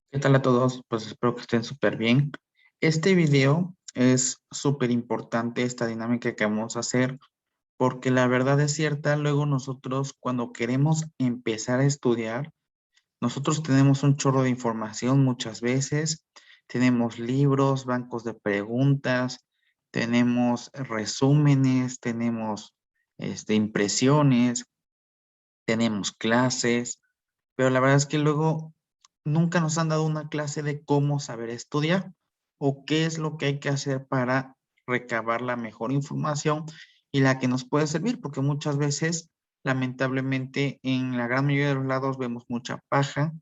¿Qué tal a todos? Pues espero que estén súper bien. Este video es súper importante, esta dinámica que vamos a hacer, porque la verdad es cierta, luego nosotros cuando queremos empezar a estudiar, nosotros tenemos un chorro de información muchas veces, tenemos libros, bancos de preguntas, tenemos resúmenes, tenemos impresiones, tenemos clases, pero la verdad es que luego nunca nos han dado una clase de cómo saber estudiar o qué es lo que hay que hacer para recabar la mejor información y la que nos puede servir, porque muchas veces, lamentablemente, en la gran mayoría de los lados vemos mucha paja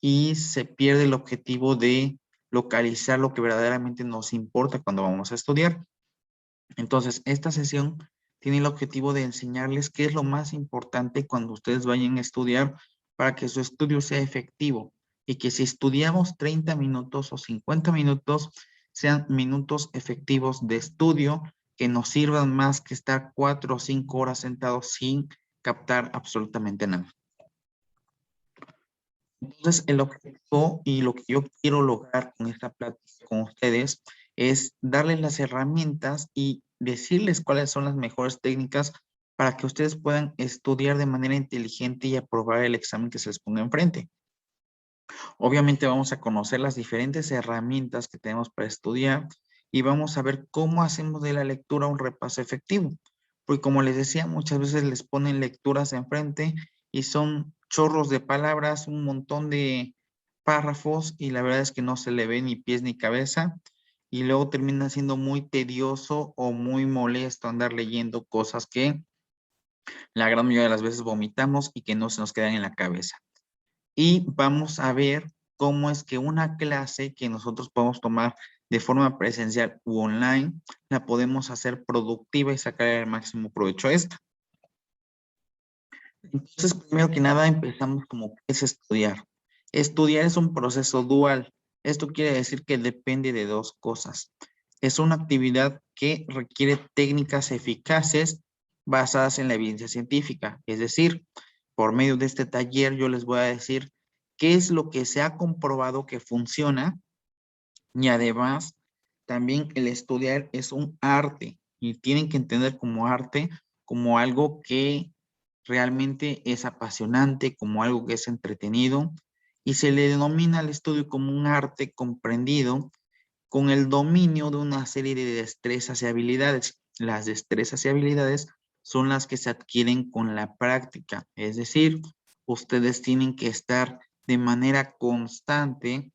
y se pierde el objetivo de localizar lo que verdaderamente nos importa cuando vamos a estudiar. Entonces, esta sesión tiene el objetivo de enseñarles qué es lo más importante cuando ustedes vayan a estudiar para que su estudio sea efectivo y que si estudiamos 30 minutos o 50 minutos, sean minutos efectivos de estudio que nos sirvan más que estar 4 o 5 horas sentados sin captar absolutamente nada. Entonces, el objetivo y lo que yo quiero lograr con esta plática con ustedes es darles las herramientas y decirles cuáles son las mejores técnicas para que ustedes puedan estudiar de manera inteligente y aprobar el examen que se les ponga enfrente. Obviamente vamos a conocer las diferentes herramientas que tenemos para estudiar y vamos a ver cómo hacemos de la lectura un repaso efectivo. Porque como les decía, muchas veces les ponen lecturas enfrente y son chorros de palabras, un montón de párrafos y la verdad es que no se le ve ni pies ni cabeza y luego termina siendo muy tedioso o muy molesto andar leyendo cosas que la gran mayoría de las veces vomitamos y que no se nos quedan en la cabeza. Y vamos a ver cómo es que una clase que nosotros podemos tomar de forma presencial u online, la podemos hacer productiva y sacar el máximo provecho a esta. Entonces, primero que nada, empezamos como qué es estudiar. Estudiar es un proceso dual. Esto quiere decir que depende de dos cosas. Es una actividad que requiere técnicas eficaces basadas en la evidencia científica. Es decir, por medio de este taller yo les voy a decir qué es lo que se ha comprobado que funciona y además también el estudiar es un arte y tienen que entender como arte como algo que realmente es apasionante, como algo que es entretenido y se le denomina al estudio como un arte comprendido con el dominio de una serie de destrezas y habilidades. Las destrezas y habilidades son las que se adquieren con la práctica, es decir, ustedes tienen que estar de manera constante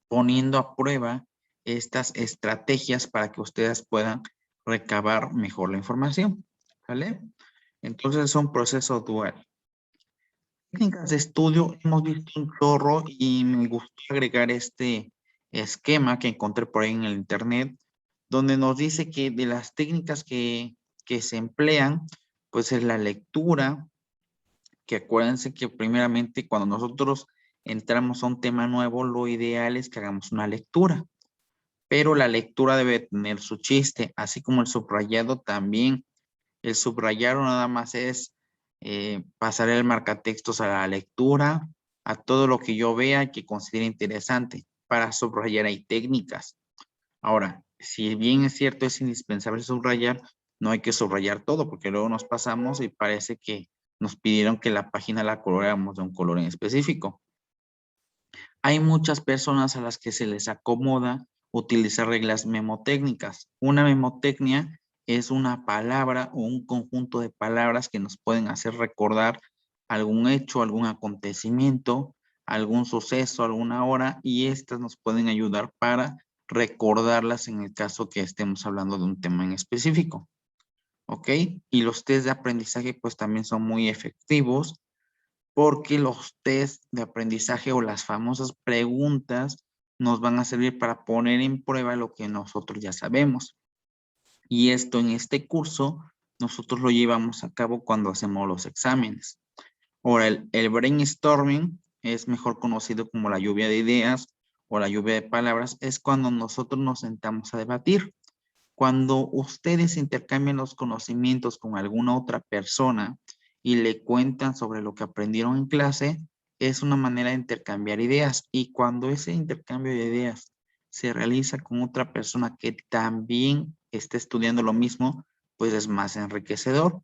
poniendo a prueba estas estrategias para que ustedes puedan recabar mejor la información, ¿vale? Entonces es un proceso dual. Técnicas de estudio, hemos visto un chorro y me gustó agregar este esquema que encontré por ahí en el internet, donde nos dice que de las técnicas que se emplean, pues es la lectura, que acuérdense que primeramente cuando nosotros entramos a un tema nuevo, lo ideal es que hagamos una lectura, pero la lectura debe tener su chiste, así como el subrayado también. El subrayado nada más es pasar el marcatextos a la lectura, a todo lo que yo vea y que considere interesante. Para subrayar hay técnicas. Ahora, si bien es cierto, es indispensable subrayar, no hay que subrayar todo, porque luego nos pasamos y parece que nos pidieron que la página la coloráramos de un color en específico. Hay muchas personas a las que se les acomoda utilizar reglas memotécnicas. Una memotecnia es una palabra o un conjunto de palabras que nos pueden hacer recordar algún hecho, algún acontecimiento, algún suceso, alguna hora, y estas nos pueden ayudar para recordarlas en el caso que estemos hablando de un tema en específico. ¿Ok? Y los test de aprendizaje pues también son muy efectivos porque los test de aprendizaje o las famosas preguntas nos van a servir para poner en prueba lo que nosotros ya sabemos. Y esto en este curso nosotros lo llevamos a cabo cuando hacemos los exámenes. Ahora, el brainstorming es mejor conocido como la lluvia de ideas o la lluvia de palabras, es cuando nosotros nos sentamos a debatir. Cuando ustedes intercambian los conocimientos con alguna otra persona y le cuentan sobre lo que aprendieron en clase, es una manera de intercambiar ideas, y cuando ese intercambio de ideas se realiza con otra persona que también está estudiando lo mismo, pues es más enriquecedor.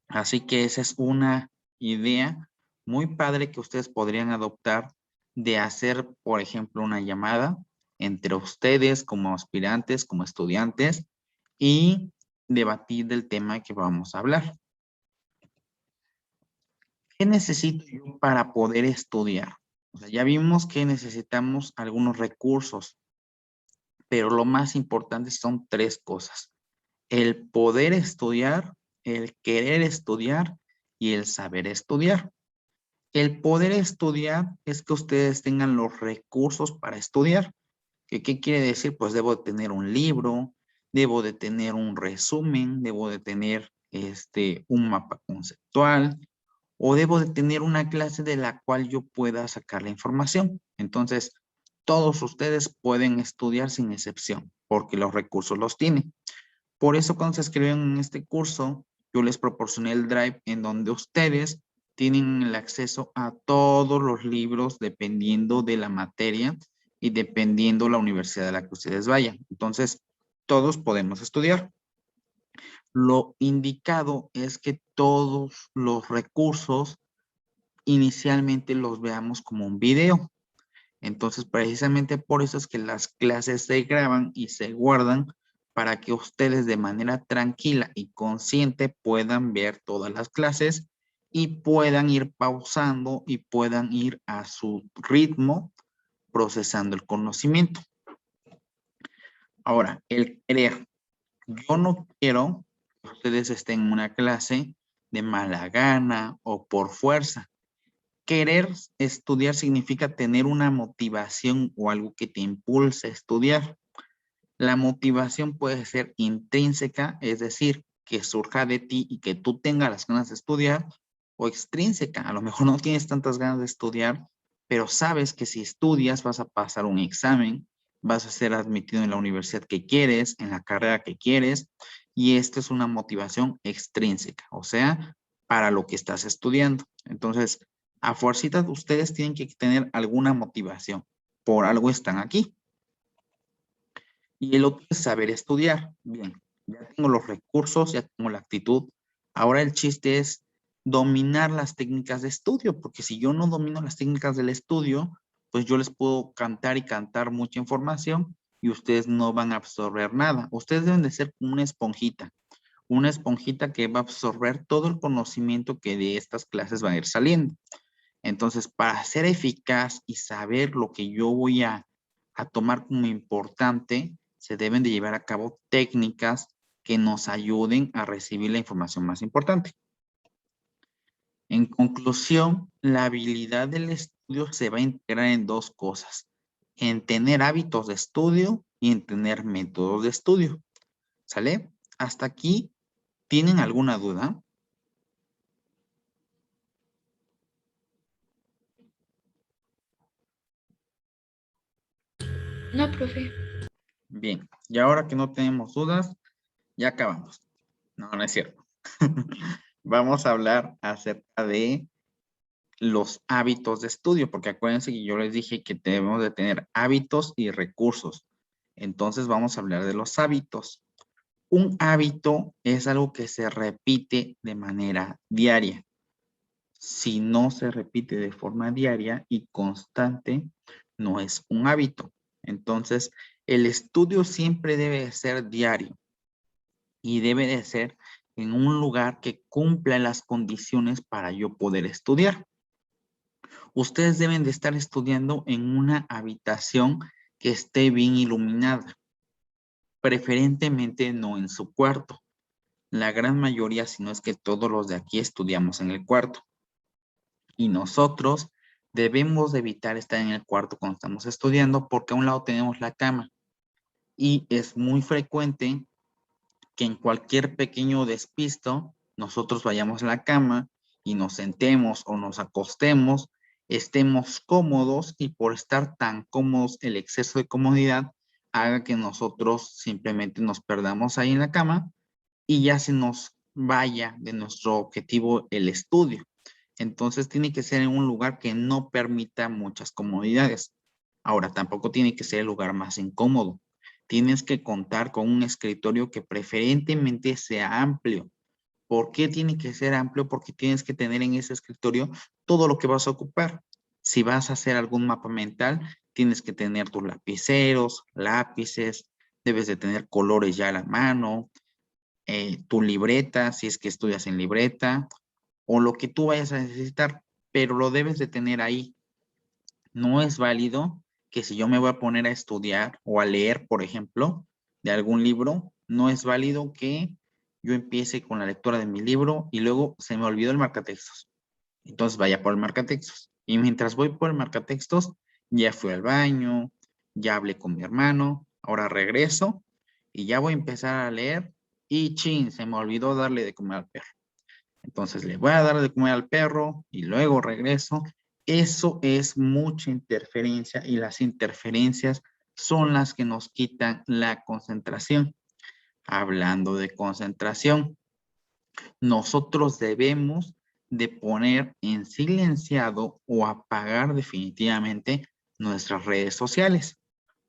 Así que esa es una idea muy padre que ustedes podrían adoptar, de hacer, por ejemplo, una llamada entre ustedes como aspirantes, como estudiantes, y debatir del tema que vamos a hablar. ¿Qué necesito yo para poder estudiar? O sea, ya vimos que necesitamos algunos recursos, pero lo más importante son tres cosas: el poder estudiar, el querer estudiar y el saber estudiar. El poder estudiar es que ustedes tengan los recursos para estudiar. ¿Qué quiere decir? Pues debo de tener un libro, debo de tener un resumen, debo de tener un mapa conceptual, o debo de tener una clase de la cual yo pueda sacar la información. Entonces, todos ustedes pueden estudiar sin excepción, porque los recursos los tienen. Por eso, cuando se escriben en este curso, yo les proporcioné el Drive en donde ustedes tienen el acceso a todos los libros dependiendo de la materia y dependiendo la universidad a la que ustedes vayan. Entonces, todos podemos estudiar. Lo indicado es que todos los recursos inicialmente los veamos como un video. Entonces, precisamente por eso es que las clases se graban y se guardan, para que ustedes de manera tranquila y consciente puedan ver todas las clases y puedan ir pausando y puedan ir a su ritmo procesando el conocimiento. Ahora, el querer. Yo no quiero que ustedes estén en una clase de mala gana o por fuerza. Querer estudiar significa tener una motivación o algo que te impulse a estudiar. La motivación puede ser intrínseca, es decir, que surja de ti y que tú tengas las ganas de estudiar, o extrínseca. A lo mejor no tienes tantas ganas de estudiar, pero sabes que si estudias vas a pasar un examen, vas a ser admitido en la universidad que quieres, en la carrera que quieres, y esta es una motivación extrínseca, o sea, para lo que estás estudiando. Entonces, a fuercita ustedes tienen que tener alguna motivación. Por algo están aquí. Y el otro es saber estudiar. Bien, ya tengo los recursos, ya tengo la actitud. Ahora el chiste es dominar las técnicas de estudio, porque si yo no domino las técnicas del estudio, pues yo les puedo cantar y cantar mucha información y ustedes no van a absorber nada. Ustedes deben de ser una esponjita que va a absorber todo el conocimiento que de estas clases va a ir saliendo. Entonces, para ser eficaz y saber lo que yo voy a tomar como importante, se deben de llevar a cabo técnicas que nos ayuden a recibir la información más importante. En conclusión, la habilidad del estudio se va a integrar en dos cosas: en tener hábitos de estudio y en tener métodos de estudio. ¿Sale? Hasta aquí, ¿tienen alguna duda? No, profe. Bien, y ahora que no tenemos dudas, ya acabamos. No, no es cierto. Vamos a hablar acerca de los hábitos de estudio, porque acuérdense que yo les dije que debemos de tener hábitos y recursos. Entonces vamos a hablar de los hábitos. Un hábito es algo que se repite de manera diaria. Si no se repite de forma diaria y constante, no es un hábito. Entonces, el estudio siempre debe ser diario y debe de ser en un lugar que cumpla las condiciones para yo poder estudiar. Ustedes deben de estar estudiando en una habitación que esté bien iluminada, preferentemente no en su cuarto. La gran mayoría, si no es que todos los de aquí, estudiamos en el cuarto. Y nosotros debemos de evitar estar en el cuarto cuando estamos estudiando, porque a un lado tenemos la cama. Y es muy frecuente que en cualquier pequeño despisto nosotros vayamos a la cama y nos sentemos o nos acostemos, estemos cómodos, y por estar tan cómodos, el exceso de comodidad haga que nosotros simplemente nos perdamos ahí en la cama y ya se nos vaya de nuestro objetivo el estudio. Entonces tiene que ser en un lugar que no permita muchas comodidades. Ahora, tampoco tiene que ser el lugar más incómodo. Tienes que contar con un escritorio que preferentemente sea amplio. ¿Por qué tiene que ser amplio? Porque tienes que tener en ese escritorio todo lo que vas a ocupar. Si vas a hacer algún mapa mental, tienes que tener tus lapiceros, lápices, debes de tener colores ya a la mano, tu libreta, si es que estudias en libreta, o lo que tú vayas a necesitar, pero lo debes de tener ahí. No es válido que si yo me voy a poner a estudiar o a leer, por ejemplo, de algún libro, no es válido que yo empiece con la lectura de mi libro y luego se me olvidó el marcatextos. Entonces vaya por el marcatextos. Y mientras voy por el marcatextos, ya fui al baño, ya hablé con mi hermano, ahora regreso y ya voy a empezar a leer y chin, se me olvidó darle de comer al perro. Entonces le voy a dar de comer al perro y luego regreso. Eso es mucha interferencia y las interferencias son las que nos quitan la concentración. Hablando de concentración, nosotros debemos de poner en silenciado o apagar definitivamente nuestras redes sociales,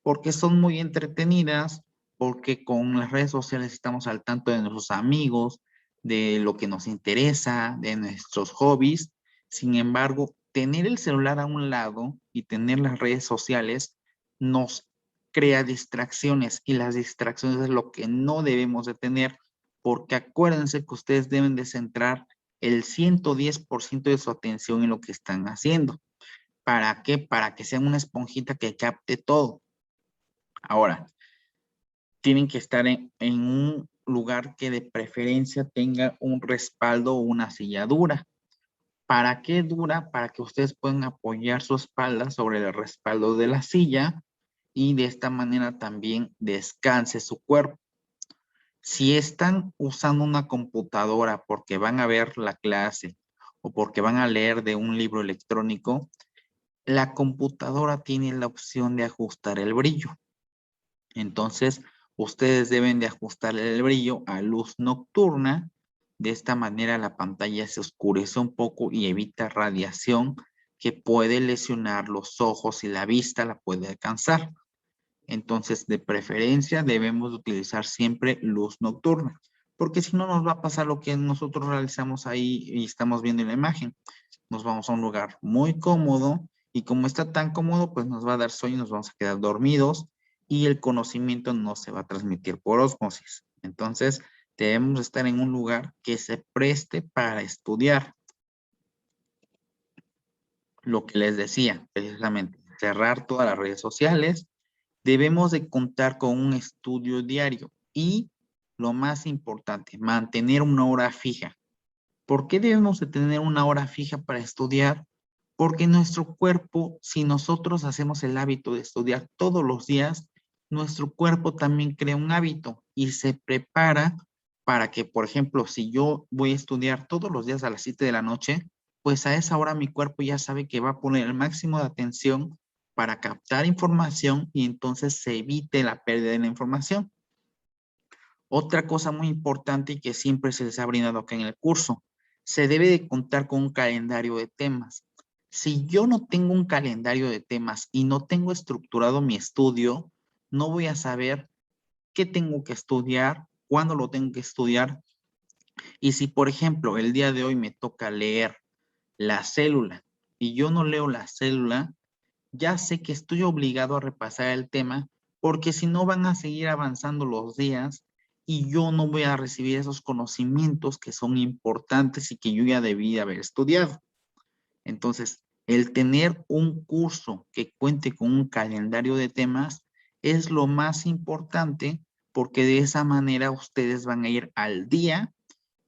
porque son muy entretenidas, porque con las redes sociales estamos al tanto de nuestros amigos, de lo que nos interesa, de nuestros hobbies. Sin embargo, tener el celular a un lado y tener las redes sociales nos crea distracciones y las distracciones es lo que no debemos de tener, porque acuérdense que ustedes deben de centrar el 110% de su atención en lo que están haciendo. ¿Para qué? Para que sea una esponjita que capte todo. Ahora, tienen que estar en un lugar que de preferencia tenga un respaldo o una silla dura. ¿Para qué dura? Para que ustedes puedan apoyar su espalda sobre el respaldo de la silla y de esta manera también descanse su cuerpo. Si están usando una computadora porque van a ver la clase o porque van a leer de un libro electrónico, la computadora tiene la opción de ajustar el brillo. Entonces, ustedes deben de ajustar el brillo a luz nocturna. De esta manera la pantalla se oscurece un poco y evita radiación que puede lesionar los ojos y la vista la puede alcanzar. Entonces, de preferencia, debemos utilizar siempre luz nocturna, porque si no nos va a pasar lo que nosotros realizamos ahí y estamos viendo en la imagen. Nos vamos a un lugar muy cómodo y como está tan cómodo, pues nos va a dar sueño, nos vamos a quedar dormidos y el conocimiento no se va a transmitir por ósmosis. Entonces, debemos estar en un lugar que se preste para estudiar. Lo que les decía, precisamente, cerrar todas las redes sociales. Debemos de contar con un estudio diario y, lo más importante, mantener una hora fija. ¿Por qué debemos de tener una hora fija para estudiar? Porque nuestro cuerpo, si nosotros hacemos el hábito de estudiar todos los días, nuestro cuerpo también crea un hábito y se prepara para que, por ejemplo, si yo voy a estudiar todos los días a las 7 de la noche, pues a esa hora mi cuerpo ya sabe que va a poner el máximo de atención para captar información y entonces se evite la pérdida de la información. Otra cosa muy importante y que siempre se les ha brindado acá en el curso, se debe de contar con un calendario de temas. Si yo no tengo un calendario de temas y no tengo estructurado mi estudio, no voy a saber qué tengo que estudiar, cuándo lo tengo que estudiar. Y si, por ejemplo, el día de hoy me toca leer la célula y yo no leo la célula, ya sé que estoy obligado a repasar el tema porque si no van a seguir avanzando los días y yo no voy a recibir esos conocimientos que son importantes y que yo ya debí haber estudiado. Entonces, el tener un curso que cuente con un calendario de temas es lo más importante porque de esa manera ustedes van a ir al día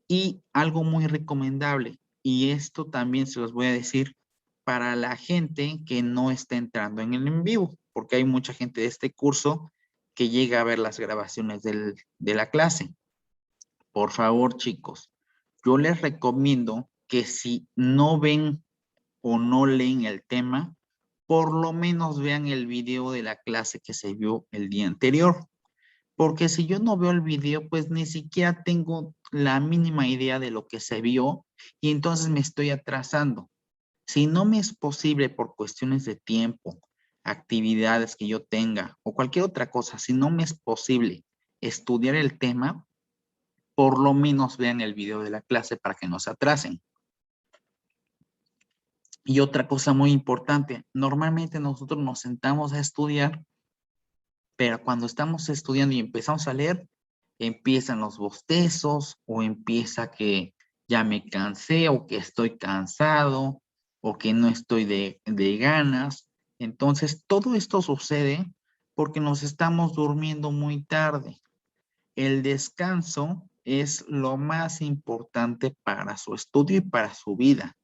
y algo muy recomendable, y esto también se los voy a decir para la gente que no está entrando en el en vivo, porque hay mucha gente de este curso que llega a ver las grabaciones de la clase. Por favor, chicos, yo les recomiendo que si no ven o no leen el tema, por lo menos vean el video de la clase que se vio el día anterior. Porque si yo no veo el video, pues ni siquiera tengo la mínima idea de lo que se vio y entonces me estoy atrasando. Si no me es posible por cuestiones de tiempo, actividades que yo tenga o cualquier otra cosa, si no me es posible estudiar el tema, por lo menos vean el video de la clase para que no se atrasen. Y otra cosa muy importante, normalmente nosotros nos sentamos a estudiar, pero cuando estamos estudiando y empezamos a leer, empiezan los bostezos o empieza que ya me cansé o que estoy cansado o que no estoy de ganas. Entonces, todo esto sucede porque nos estamos durmiendo muy tarde. El descanso es lo más importante para su estudio y para su vida.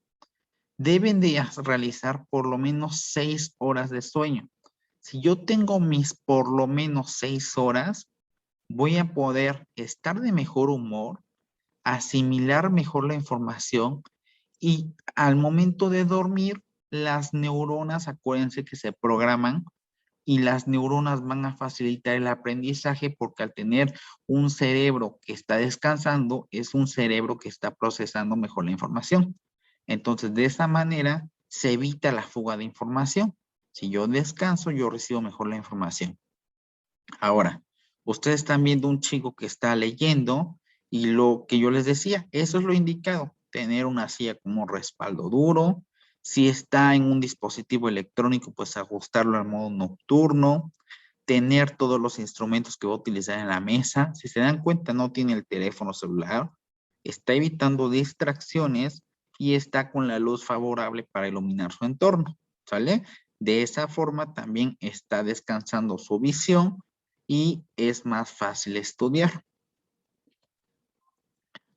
Deben de realizar por lo menos 6 horas de sueño. Si yo tengo mis por lo menos 6 horas, voy a poder estar de mejor humor, asimilar mejor la información y al momento de dormir, las neuronas, acuérdense que se programan y las neuronas van a facilitar el aprendizaje porque al tener un cerebro que está descansando, es un cerebro que está procesando mejor la información. Entonces, de esa manera se evita la fuga de información. Si yo descanso, yo recibo mejor la información. Ahora, ustedes están viendo un chico que está leyendo y lo que yo les decía, eso es lo indicado, tener una silla como un respaldo duro. Si está en un dispositivo electrónico, pues ajustarlo al modo nocturno, tener todos los instrumentos que va a utilizar en la mesa. Si se dan cuenta, no tiene el teléfono celular, está evitando distracciones y está con la luz favorable para iluminar su entorno, ¿sale? De esa forma también está descansando su visión y es más fácil estudiar.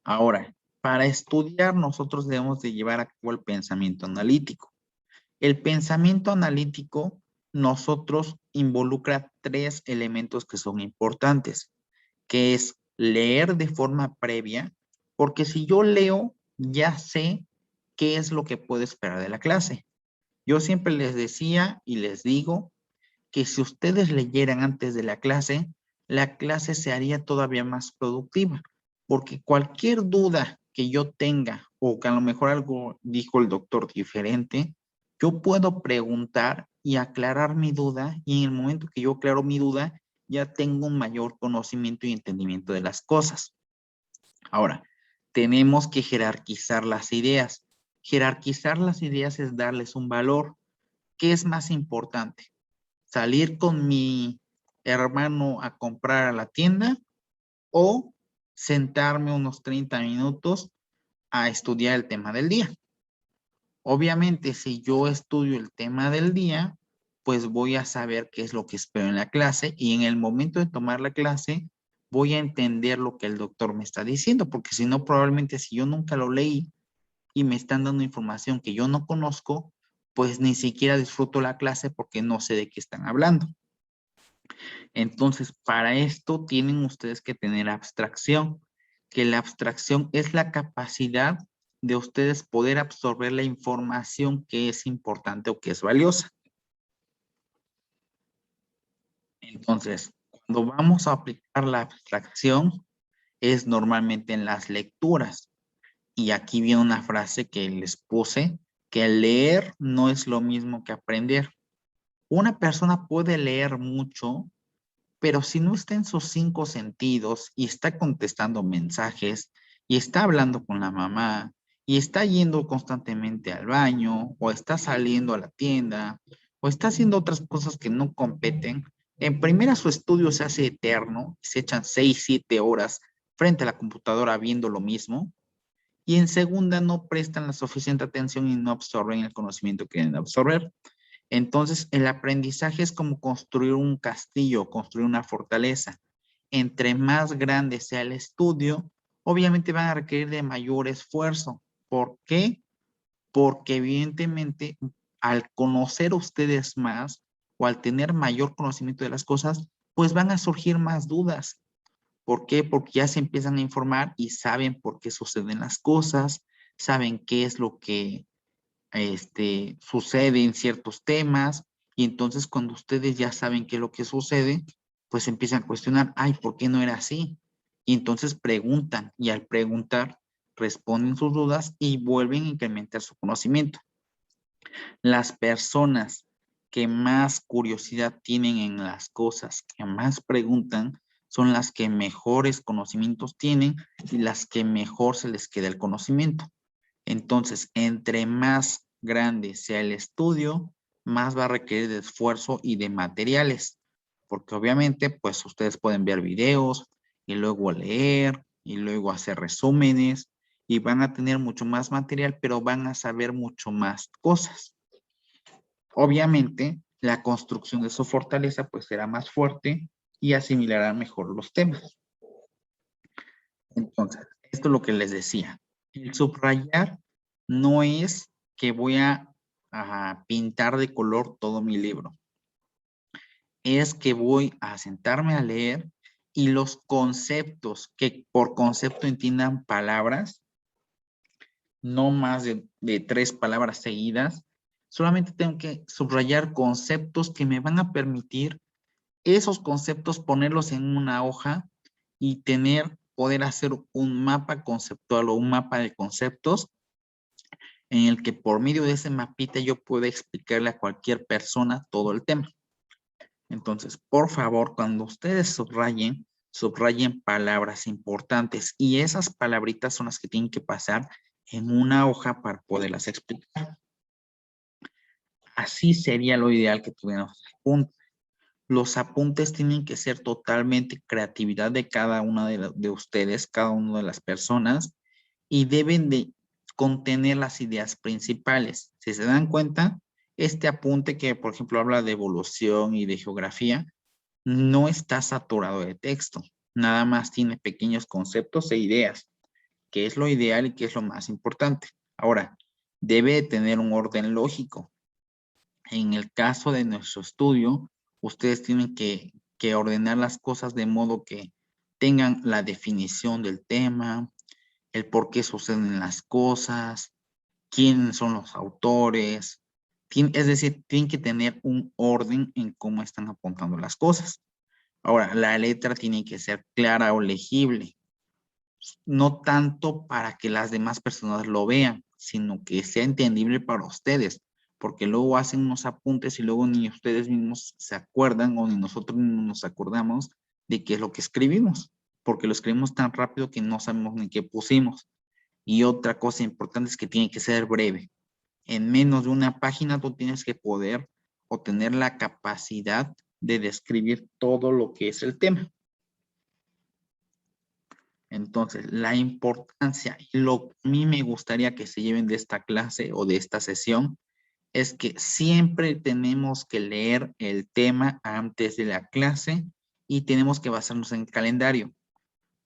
Ahora, para estudiar nosotros debemos de llevar a cabo el pensamiento analítico. El pensamiento analítico nosotros involucra 3 elementos que son importantes, que es leer de forma previa, porque si yo leo, ya sé qué es lo que puedo esperar de la clase. Yo siempre les decía y les digo que si ustedes leyeran antes de la clase se haría todavía más productiva, porque cualquier duda que yo tenga o que a lo mejor algo dijo el doctor diferente, yo puedo preguntar y aclarar mi duda y en el momento que yo aclaro mi duda, ya tengo un mayor conocimiento y entendimiento de las cosas. Ahora, tenemos que jerarquizar las ideas. Jerarquizar las ideas es darles un valor. ¿Qué es más importante? ¿Salir con mi hermano a comprar a la tienda o sentarme unos 30 minutos a estudiar el tema del día? Obviamente, si yo estudio el tema del día, pues voy a saber qué es lo que espero en la clase y en el momento de tomar la clase voy a entender lo que el doctor me está diciendo, porque si no, probablemente si yo nunca lo leí y me están dando información que yo no conozco, pues ni siquiera disfruto la clase porque no sé de qué están hablando. Entonces, para esto tienen ustedes que tener abstracción, que la abstracción es la capacidad de ustedes poder absorber la información que es importante o que es valiosa. Entonces, cuando vamos a aplicar la abstracción, es normalmente en las lecturas. Y aquí viene una frase que les puse, que leer no es lo mismo que aprender. Una persona puede leer mucho, pero si no está en sus 5 sentidos y está contestando mensajes y está hablando con la mamá y está yendo constantemente al baño o está saliendo a la tienda o está haciendo otras cosas que no competen, en primera su estudio se hace eterno, se echan 6, 7 horas frente a la computadora viendo lo mismo y en segunda no prestan la suficiente atención y no absorben el conocimiento que quieren absorber. Entonces, el aprendizaje es como construir un castillo, construir una fortaleza. Entre más grande sea el estudio, obviamente van a requerir de mayor esfuerzo. ¿Por qué? Porque evidentemente al conocer ustedes más o al tener mayor conocimiento de las cosas, pues van a surgir más dudas. ¿Por qué? Porque ya se empiezan a informar y saben por qué suceden las cosas, saben qué es lo que sucede en ciertos temas y entonces cuando ustedes ya saben qué es lo que sucede, pues empiezan a cuestionar, ay, ¿por qué no era así? Y entonces preguntan y al preguntar, responden sus dudas y vuelven a incrementar su conocimiento. Las personas que más curiosidad tienen en las cosas, que más preguntan, son las que mejores conocimientos tienen y las que mejor se les queda el conocimiento. Entonces, entre más grande sea el estudio, más va a requerir de esfuerzo y de materiales, porque obviamente, pues ustedes pueden ver videos y luego leer y luego hacer resúmenes y van a tener mucho más material, pero van a saber mucho más cosas. Obviamente, la construcción de su fortaleza pues será más fuerte y asimilarán mejor los temas. Entonces, esto es lo que les decía. El subrayar no es que voy a pintar de color todo mi libro. Es que voy a sentarme a leer y los conceptos, que por concepto entiendan palabras, no más de 3 palabras seguidas, solamente tengo que subrayar conceptos que me van a permitir esos conceptos ponerlos en una hoja y poder hacer un mapa conceptual o un mapa de conceptos en el que por medio de ese mapita yo pueda explicarle a cualquier persona todo el tema. Entonces, por favor, cuando ustedes subrayen palabras importantes y esas palabritas son las que tienen que pasar en una hoja para poderlas explicar. Así sería lo ideal que tuviéramos apuntes. Los apuntes tienen que ser totalmente creatividad de cada una de ustedes, cada una de las personas, y deben de contener las ideas principales. Si se dan cuenta, este apunte que, por ejemplo, habla de evolución y de geografía, no está saturado de texto. Nada más tiene pequeños conceptos e ideas, que es lo ideal y que es lo más importante. Ahora, debe de tener un orden lógico. En el caso de nuestro estudio, ustedes tienen que ordenar las cosas de modo que tengan la definición del tema, el por qué suceden las cosas, quiénes son los autores. Es decir, tienen que tener un orden en cómo están apuntando las cosas. Ahora, la letra tiene que ser clara o legible, no tanto para que las demás personas lo vean, sino que sea entendible para ustedes, porque luego hacen unos apuntes y luego ni ustedes mismos se acuerdan o ni nosotros mismos nos acordamos de qué es lo que escribimos, porque lo escribimos tan rápido que no sabemos ni qué pusimos. Y otra cosa importante es que tiene que ser breve. En menos de una página tú tienes que poder o tener la capacidad de describir todo lo que es el tema. Entonces, la importancia y lo que a mí me gustaría que se lleven de esta clase o de esta sesión es que siempre tenemos que leer el tema antes de la clase y tenemos que basarnos en el calendario.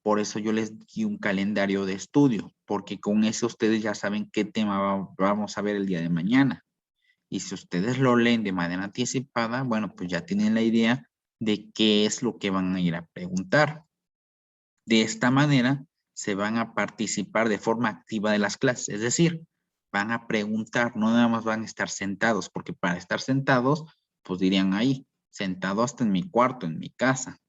Por eso yo les di un calendario de estudio, porque con eso ustedes ya saben qué tema vamos a ver el día de mañana. Y si ustedes lo leen de manera anticipada, bueno, pues ya tienen la idea de qué es lo que van a ir a preguntar. De esta manera, se van a participar de forma activa de las clases, es decir, van a preguntar, no nada más van a estar sentados, porque para estar sentados, pues dirían ahí, sentado hasta en mi cuarto, en mi casa.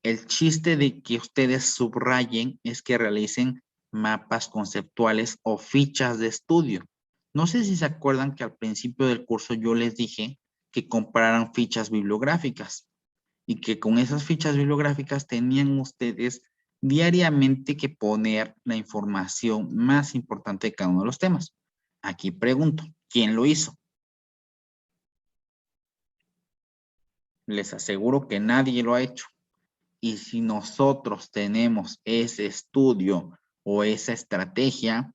El chiste de que ustedes subrayen es que realicen mapas conceptuales o fichas de estudio. No sé si se acuerdan que al principio del curso yo les dije que compraran fichas bibliográficas y que con esas fichas bibliográficas tenían ustedes diariamente que poner la información más importante de cada uno de los temas. Aquí pregunto, ¿quién lo hizo? Les aseguro que nadie lo ha hecho. Y si nosotros tenemos ese estudio o esa estrategia,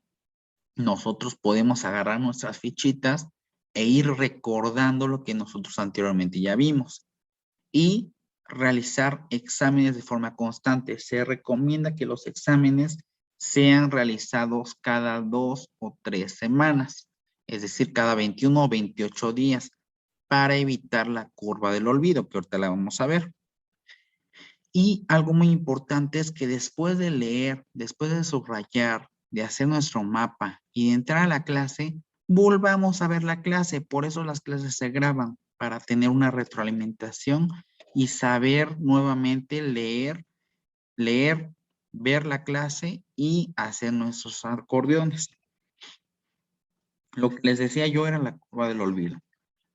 nosotros podemos agarrar nuestras fichitas e ir recordando lo que nosotros anteriormente ya vimos. Y realizar exámenes de forma constante. Se recomienda que los exámenes sean realizados cada 2 o 3 semanas, es decir, cada 21 o 28 días, para evitar la curva del olvido, que ahorita la vamos a ver. Y algo muy importante es que después de leer, después de subrayar, de hacer nuestro mapa y de entrar a la clase, volvamos a ver la clase. Por eso las clases se graban, para tener una retroalimentación y saber nuevamente leer ver la clase y hacer nuestros acordeones. Lo que les decía yo era la curva del olvido.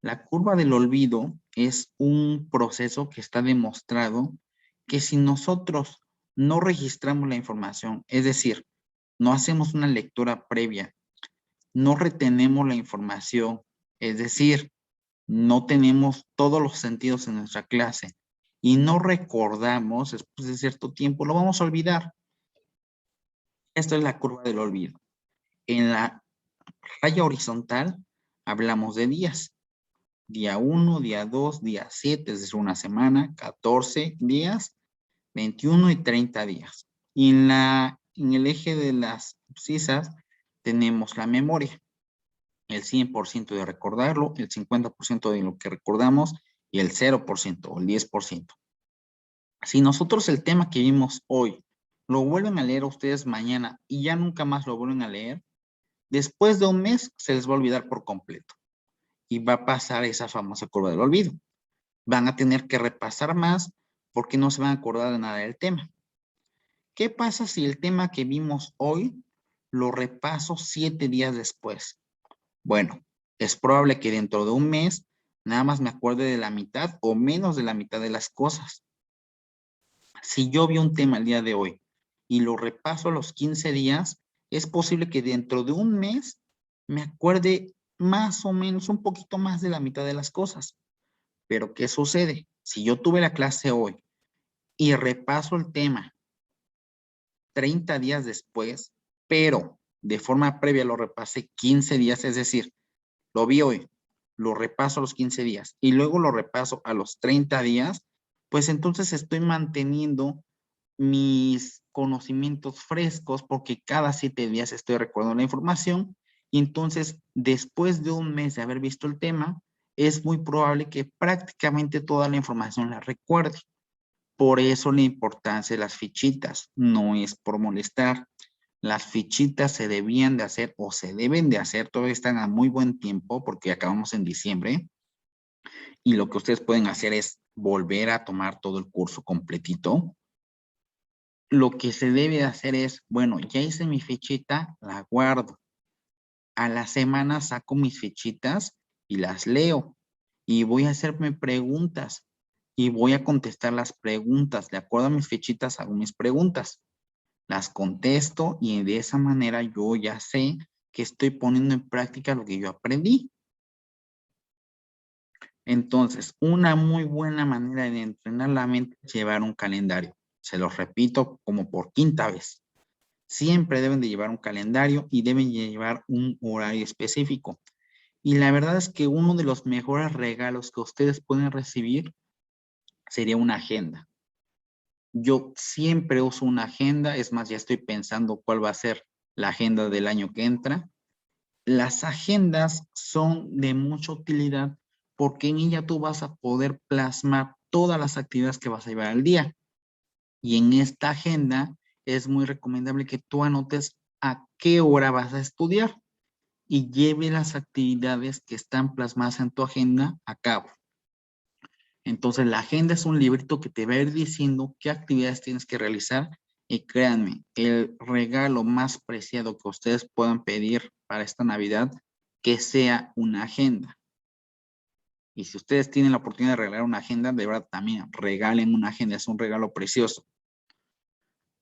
La curva del olvido es un proceso que está demostrado que si nosotros no registramos la información, es decir, no hacemos una lectura previa, no retenemos la información, es decir, no tenemos todos los sentidos en nuestra clase y no recordamos después de cierto tiempo, lo vamos a olvidar. Esta es la curva del olvido. En la raya horizontal hablamos de días. Día 1, día 2, día 7, es decir, una semana, 14 días, 21 y 30 días. Y en el eje de las abscisas tenemos la memoria. El 100% de recordarlo, el 50% de lo que recordamos y el 0% o el 10%. Si nosotros el tema que vimos hoy lo vuelven a leer ustedes mañana y ya nunca más lo vuelven a leer, después de un mes se les va a olvidar por completo y va a pasar esa famosa curva del olvido. Van a tener que repasar más porque no se van a acordar de nada del tema. ¿Qué pasa si el tema que vimos hoy lo repaso 7 días después? Bueno, es probable que dentro de un mes nada más me acuerde de la mitad o menos de la mitad de las cosas. Si yo vi un tema el día de hoy y lo repaso a los 15 días, es posible que dentro de un mes me acuerde más o menos un poquito más de la mitad de las cosas. Pero ¿qué sucede? Si yo tuve la clase hoy y repaso el tema 30 días después, pero de forma previa lo repasé 15 días, es decir, lo vi hoy, lo repaso a los 15 días y luego lo repaso a los 30 días, pues entonces estoy manteniendo mis conocimientos frescos porque cada 7 días estoy recordando la información y entonces después de un mes de haber visto el tema, es muy probable que prácticamente toda la información la recuerde. Por eso la importancia de las fichitas, no es por molestar. Las fichitas se debían de hacer o se deben de hacer, todavía están a muy buen tiempo porque acabamos en diciembre y lo que ustedes pueden hacer es volver a tomar todo el curso completito. Lo que se debe de hacer es, bueno, ya hice mi fichita, la guardo. A la semana saco mis fichitas y las leo y voy a hacerme preguntas y voy a contestar las preguntas. De acuerdo a mis fichitas hago mis preguntas. Las contesto y de esa manera yo ya sé que estoy poniendo en práctica lo que yo aprendí. Entonces, una muy buena manera de entrenar la mente es llevar un calendario. Se los repito como por quinta vez. Siempre deben de llevar un calendario y deben llevar un horario específico. Y la verdad es que uno de los mejores regalos que ustedes pueden recibir sería una agenda. Yo siempre uso una agenda, es más, ya estoy pensando cuál va a ser la agenda del año que entra. Las agendas son de mucha utilidad porque en ella tú vas a poder plasmar todas las actividades que vas a llevar al día. Y en esta agenda es muy recomendable que tú anotes a qué hora vas a estudiar y lleve las actividades que están plasmadas en tu agenda a cabo. Entonces, la agenda es un librito que te va a ir diciendo qué actividades tienes que realizar y créanme, el regalo más preciado que ustedes puedan pedir para esta Navidad, que sea una agenda. Y si ustedes tienen la oportunidad de regalar una agenda, de verdad también regalen una agenda, es un regalo precioso.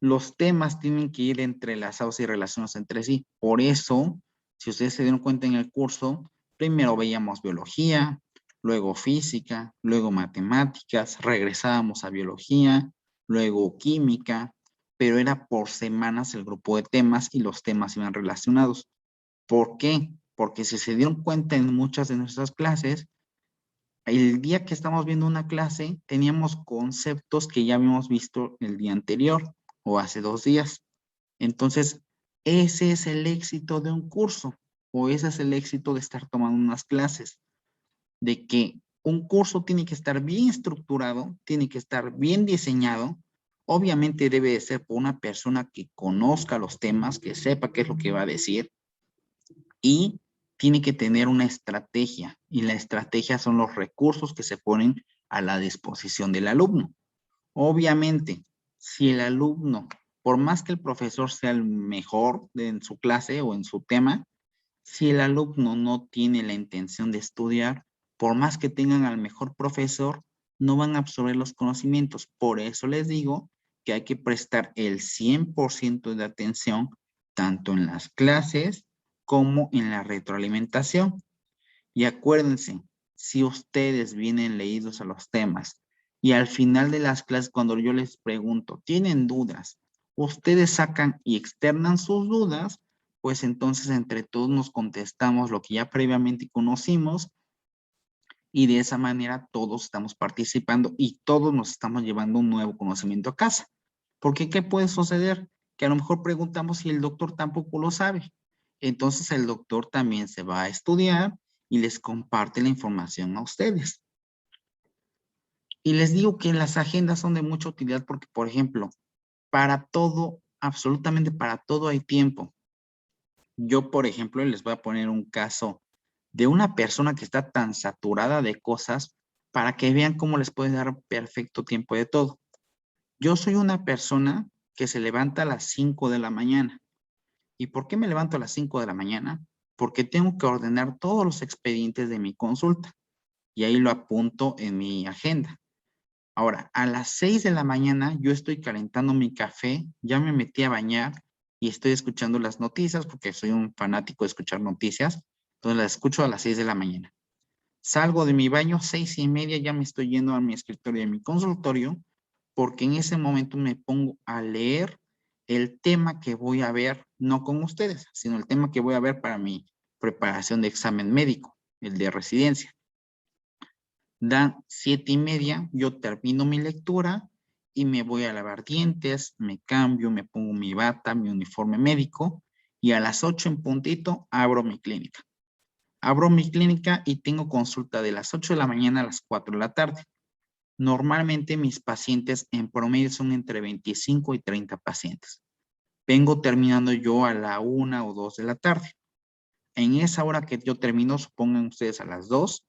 Los temas tienen que ir entrelazados y relacionados entre sí. Por eso, si ustedes se dieron cuenta en el curso, primero veíamos biología, luego física, luego matemáticas, regresábamos a biología, luego química, pero era por semanas el grupo de temas y los temas iban relacionados. ¿Por qué? Porque si se dieron cuenta en muchas de nuestras clases, el día que estamos viendo una clase, teníamos conceptos que ya habíamos visto el día anterior o hace 2 días. Entonces, ese es el éxito de un curso o ese es el éxito de estar tomando unas clases, de que un curso tiene que estar bien estructurado, tiene que estar bien diseñado. Obviamente debe de ser por una persona que conozca los temas, que sepa qué es lo que va a decir y tiene que tener una estrategia y la estrategia son los recursos que se ponen a la disposición del alumno. Obviamente, si el alumno Por más que el profesor sea el mejor en su clase o en su tema, si el alumno no tiene la intención de estudiar, por más que tengan al mejor profesor, no van a absorber los conocimientos. Por eso les digo que hay que prestar el 100% de atención tanto en las clases como en la retroalimentación. Y acuérdense, si ustedes vienen leídos a los temas y al final de las clases, cuando yo les pregunto, ¿tienen dudas? Ustedes sacan y externan sus dudas, pues entonces entre todos nos contestamos lo que ya previamente conocimos y de esa manera todos estamos participando y todos nos estamos llevando un nuevo conocimiento a casa. Porque ¿qué puede suceder? Que a lo mejor preguntamos y el doctor tampoco lo sabe. Entonces el doctor también se va a estudiar y les comparte la información a ustedes. Y les digo que las agendas son de mucha utilidad porque, por ejemplo, para todo, absolutamente para todo hay tiempo. Yo, por ejemplo, les voy a poner un caso de una persona que está tan saturada de cosas para que vean cómo les puede dar perfecto tiempo de todo. Yo soy una persona que se levanta a las 5 de la mañana. ¿Y por qué me levanto a las 5 de la mañana? Porque tengo que ordenar todos los expedientes de mi consulta y ahí lo apunto en mi agenda. Ahora, a las 6 de la mañana yo estoy calentando mi café, ya me metí a bañar y estoy escuchando las noticias porque soy un fanático de escuchar noticias. Entonces las escucho a las 6 de la mañana. Salgo de mi baño, 6:30, ya me estoy yendo a mi escritorio y a mi consultorio porque en ese momento me pongo a leer el tema que voy a ver, no con ustedes, sino el tema que voy a ver para mi preparación de examen médico, el de residencia. Dan 7:30, yo termino mi lectura y me voy a lavar dientes, me cambio, me pongo mi bata, mi uniforme médico y a las 8 en puntito abro mi clínica. Abro mi clínica y tengo consulta de las 8 de la mañana a las 4 de la tarde. Normalmente mis pacientes en promedio son entre 25 y 30 pacientes. Vengo terminando yo a la 1 o 2 de la tarde. En esa hora que yo termino, supongan ustedes a las 2,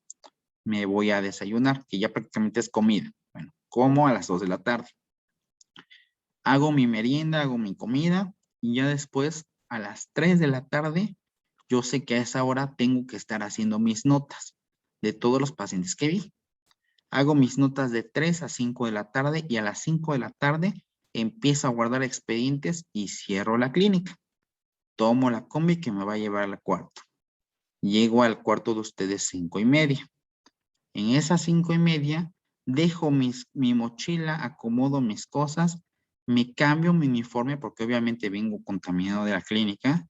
me voy a desayunar, que ya prácticamente es comida. Bueno, como a las 2 de la tarde. Hago mi merienda, hago mi comida y ya después a las 3 de la tarde, yo sé que a esa hora tengo que estar haciendo mis notas de todos los pacientes que vi. Hago mis notas de 3 a 5 de la tarde y a las 5 de la tarde empiezo a guardar expedientes y cierro la clínica. Tomo la combi que me va a llevar al cuarto. Llego al cuarto de ustedes 5:30. En esas 5:30 dejo mi mochila, acomodo mis cosas, me cambio mi uniforme porque obviamente vengo contaminado de la clínica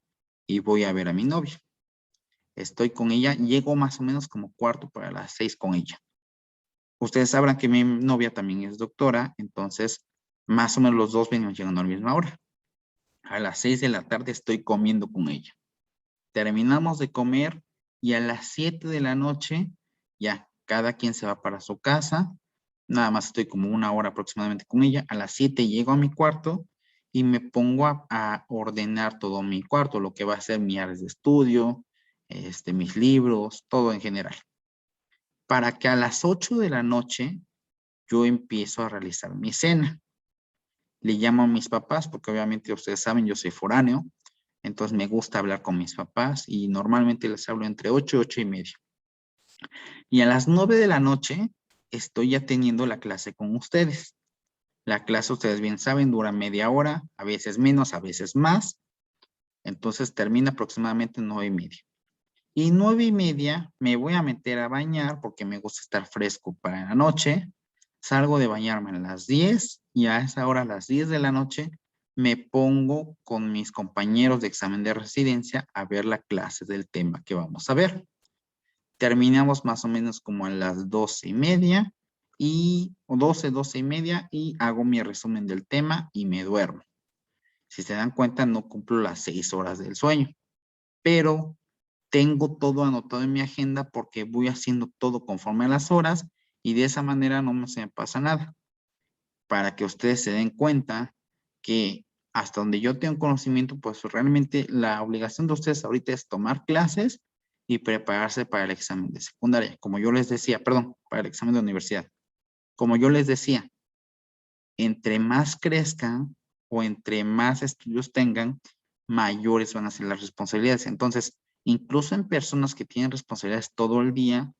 y voy a ver a mi novia. Estoy con ella, llego más o menos como cuarto para las 6 con ella. Ustedes sabrán que mi novia también es doctora, entonces más o menos los dos venimos llegando a la misma hora. A las 6 de la tarde estoy comiendo con ella. Terminamos de comer y a las 7 de la noche ya cada quien se va para su casa. Nada más estoy como 1 hora aproximadamente con ella. A las 7 llego a mi cuarto y me pongo a ordenar todo mi cuarto, lo que va a ser mi áreas de estudio, mis libros, todo en general. Para que a las 8 de la noche yo empiezo a realizar mi cena. Le llamo a mis papás porque obviamente ustedes saben, yo soy foráneo, entonces me gusta hablar con mis papás y normalmente les hablo entre 8 y 8:30. Y a las 9 de la noche estoy ya teniendo la clase con ustedes. La clase, ustedes bien saben, dura media hora, a veces menos, a veces más. Entonces termina aproximadamente 9:30. Y 9:30 me voy a meter a bañar porque me gusta estar fresco para la noche. Salgo de bañarme a las 10 y a esa hora, a las 10 de la noche, me pongo con mis compañeros de examen de residencia a ver la clase del tema que vamos a ver. Terminamos más o menos como a las 12:30 o 12:30 y hago mi resumen del tema y me duermo. Si se dan cuenta, no cumplo las 6 horas del sueño, pero tengo todo anotado en mi agenda porque voy haciendo todo conforme a las horas y de esa manera no se me pasa nada. Para que ustedes se den cuenta que hasta donde yo tengo conocimiento, pues realmente la obligación de ustedes ahorita es tomar clases y prepararse para el examen de secundaria. Como yo les decía, perdón, para el examen de universidad. Como yo les decía, entre más crezcan o entre más estudios tengan, mayores van a ser las responsabilidades. Entonces, incluso en personas que tienen responsabilidades todo el día,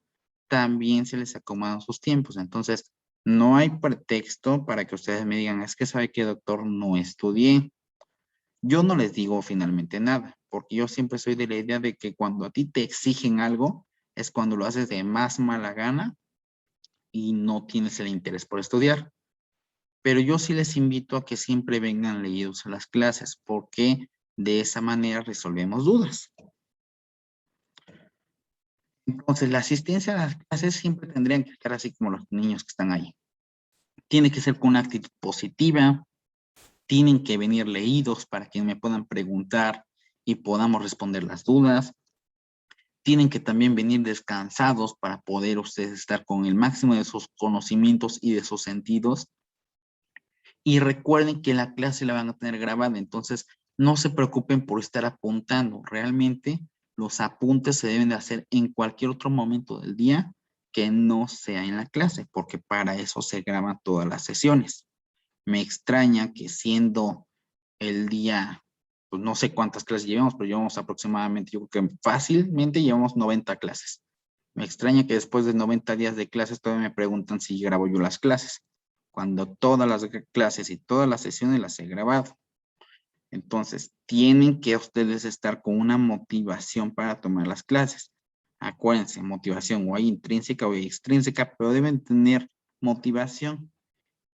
también se les acomodan sus tiempos. Entonces, no hay pretexto para que ustedes me digan, es que sabe que doctor, no estudié. Yo no les digo finalmente nada, porque yo siempre soy de la idea de que cuando a ti te exigen algo, es cuando lo haces de más mala gana y no tienes el interés por estudiar. Pero yo sí les invito a que siempre vengan leídos a las clases, porque de esa manera resolvemos dudas. Entonces, la asistencia a las clases siempre tendrían que estar así como los niños que están ahí. Tiene que ser con una actitud positiva, tienen que venir leídos para que me puedan preguntar y podamos responder las dudas. Tienen que también venir descansados para poder ustedes estar con el máximo de sus conocimientos y de sus sentidos. Y recuerden que la clase la van a tener grabada, entonces no se preocupen por estar apuntando. Realmente los apuntes se deben de hacer en cualquier otro momento del día que no sea en la clase, porque para eso se graban todas las sesiones. Me extraña que siendo el día, pues no sé cuántas clases llevamos, pero llevamos aproximadamente, yo creo que fácilmente llevamos 90 clases. Me extraña que después de 90 días de clases todavía me preguntan si grabo yo las clases, cuando todas las clases y todas las sesiones las he grabado. Entonces, tienen que ustedes estar con una motivación para tomar las clases. Acuérdense, motivación o hay intrínseca o hay extrínseca, pero deben tener motivación.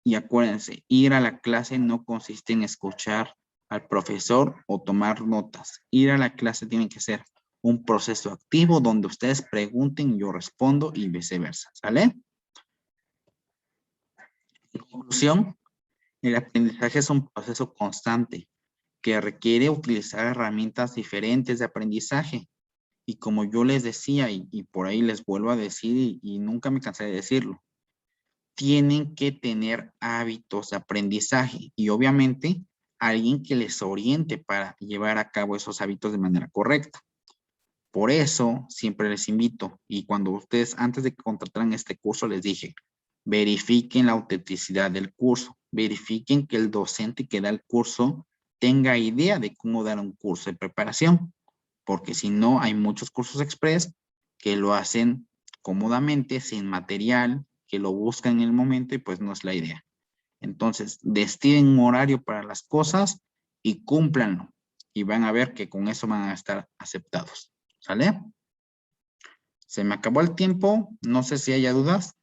Y acuérdense, ir a la clase no consiste en escuchar al profesor o tomar notas. Ir a la clase tiene que ser un proceso activo donde ustedes pregunten, yo respondo y viceversa, ¿sale? En conclusión, el aprendizaje es un proceso constante que requiere utilizar herramientas diferentes de aprendizaje. Y como yo les decía, y por ahí les vuelvo a decir, y nunca me cansé de decirlo, tienen que tener hábitos de aprendizaje y obviamente alguien que les oriente para llevar a cabo esos hábitos de manera correcta. Por eso siempre les invito, y cuando ustedes antes de que contrataran este curso les dije, verifiquen la autenticidad del curso, verifiquen que el docente que da el curso tenga idea de cómo dar un curso de preparación, porque si no hay muchos cursos express que lo hacen cómodamente, sin material, que lo buscan en el momento y pues no es la idea. Entonces, destinen un horario para las cosas y cúmplanlo. Y van a ver que con eso van a estar aceptados. ¿Sale? Se me acabó el tiempo. No sé si haya dudas.